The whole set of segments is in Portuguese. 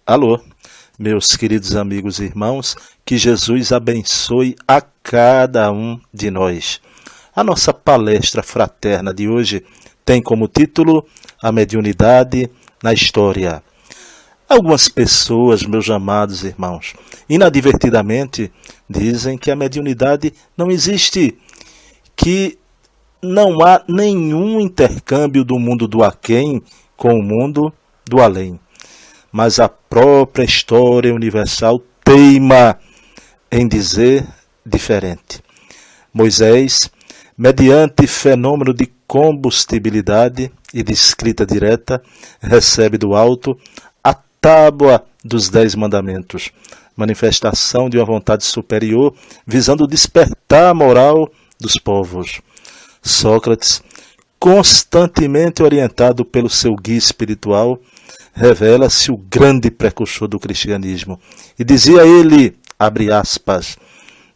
Alô, meus queridos amigos e irmãos, que Jesus abençoe a cada um de nós. A nossa palestra fraterna de hoje tem como título A Mediunidade na História. Algumas pessoas, meus amados irmãos, inadvertidamente dizem que a mediunidade não existe, que não há nenhum intercâmbio do mundo do aquém com o mundo do além. Mas a própria história universal teima em dizer diferente. Moisés, mediante fenômeno de combustibilidade e de escrita direta, recebe do alto a tábua dos 10 mandamentos, manifestação de uma vontade superior visando despertar a moral dos povos. Sócrates, constantemente orientado pelo seu guia espiritual, revela-se o grande precursor do cristianismo. E dizia ele, abre aspas,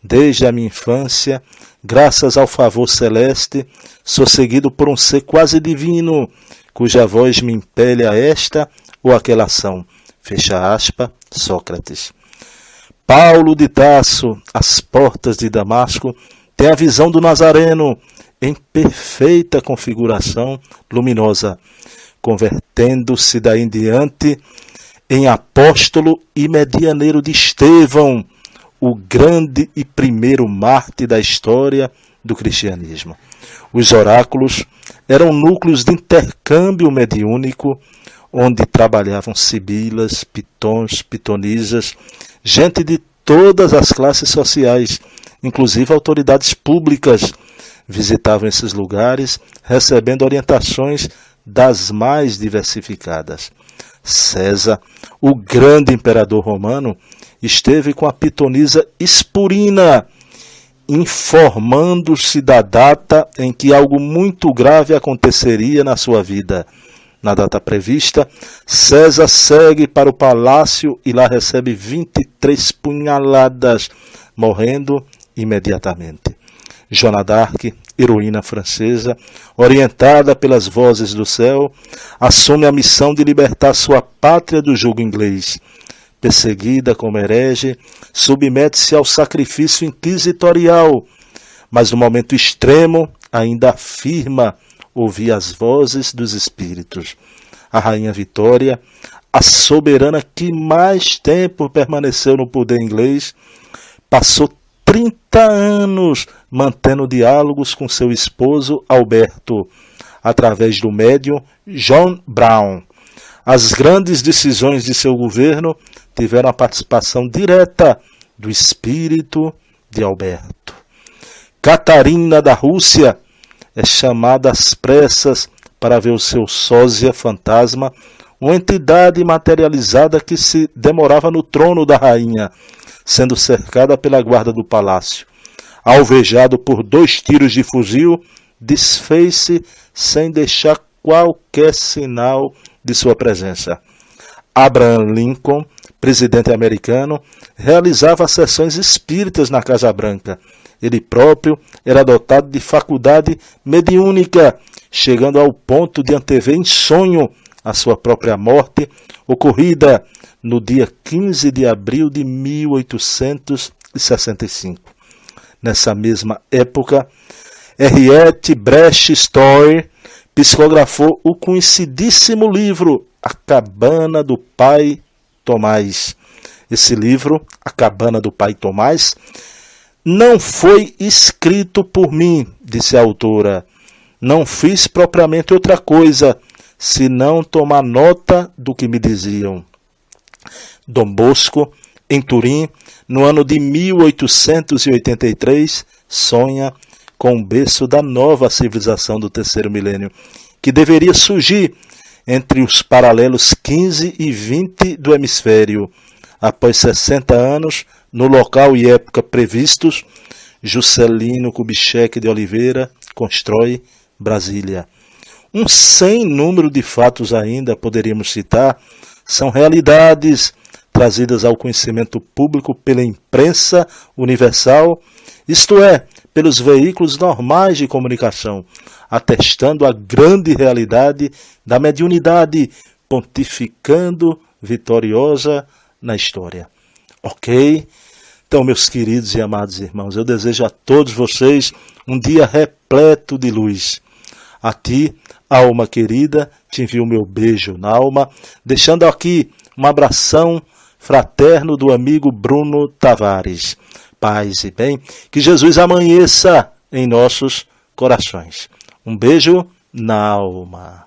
desde a minha infância, graças ao favor celeste, sou seguido por um ser quase divino, cuja voz me impele a esta ou aquela ação. Fecha aspas, Sócrates. Paulo de Tarso, às portas de Damasco, tem a visão do Nazareno em perfeita configuração luminosa, convertendo-se daí em diante em apóstolo e medianeiro de Estevão, o grande e primeiro mártir da história do cristianismo. Os oráculos eram núcleos de intercâmbio mediúnico, onde trabalhavam sibilas, pitons, pitonisas, gente de todas as classes sociais, inclusive autoridades públicas, visitavam esses lugares, recebendo orientações das mais diversificadas. César, o grande imperador romano, esteve com a pitonisa Espurina, informando-se da data em que algo muito grave aconteceria na sua vida. Na data prevista, César segue para o palácio e lá recebe 23 punhaladas, morrendo imediatamente. Joana d'Arc, heroína francesa, orientada pelas vozes do céu, assume a missão de libertar sua pátria do jugo inglês. Perseguida como herege, submete-se ao sacrifício inquisitorial, mas no momento extremo ainda afirma ouvir as vozes dos espíritos. A rainha Vitória, a soberana que mais tempo permaneceu no poder inglês, passou 30 anos mantendo diálogos com seu esposo Alberto, através do médium John Brown. As grandes decisões de seu governo tiveram a participação direta do espírito de Alberto. Catarina da Rússia é chamada às pressas para ver o seu sósia fantasma, uma entidade materializada que se demorava no trono da rainha, sendo cercada pela guarda do palácio. Alvejado por 2 tiros de fuzil, desfez-se sem deixar qualquer sinal de sua presença. Abraham Lincoln, presidente americano, realizava sessões espíritas na Casa Branca. Ele próprio era dotado de faculdade mediúnica, chegando ao ponto de antever em sonho a sua própria morte, ocorrida no dia 15 de abril de 1865. Nessa mesma época, Henriette Brecht Story psicografou o conhecidíssimo livro A Cabana do Pai Tomás. Esse livro, A Cabana do Pai Tomás, não foi escrito por mim, disse a autora. Não fiz propriamente outra coisa, senão tomar nota do que me diziam. Dom Bosco, em Turim, no ano de 1883, sonha com o berço da nova civilização do terceiro milênio, que deveria surgir entre os paralelos 15 e 20 do hemisfério. Após 60 anos, no local e época previstos, Juscelino Kubitschek de Oliveira constrói Brasília. Um sem número de fatos ainda poderíamos citar, são realidades trazidas ao conhecimento público pela imprensa universal, isto é, pelos veículos normais de comunicação, atestando a grande realidade da mediunidade, pontificando vitoriosa na história. Ok? Então, meus queridos e amados irmãos, eu desejo a todos vocês um dia repleto de luz. A ti, alma querida, te envio o meu beijo na alma, deixando aqui um abração fraterno do amigo Bruno Tavares. Paz e bem, que Jesus amanheça em nossos corações. Um beijo na alma.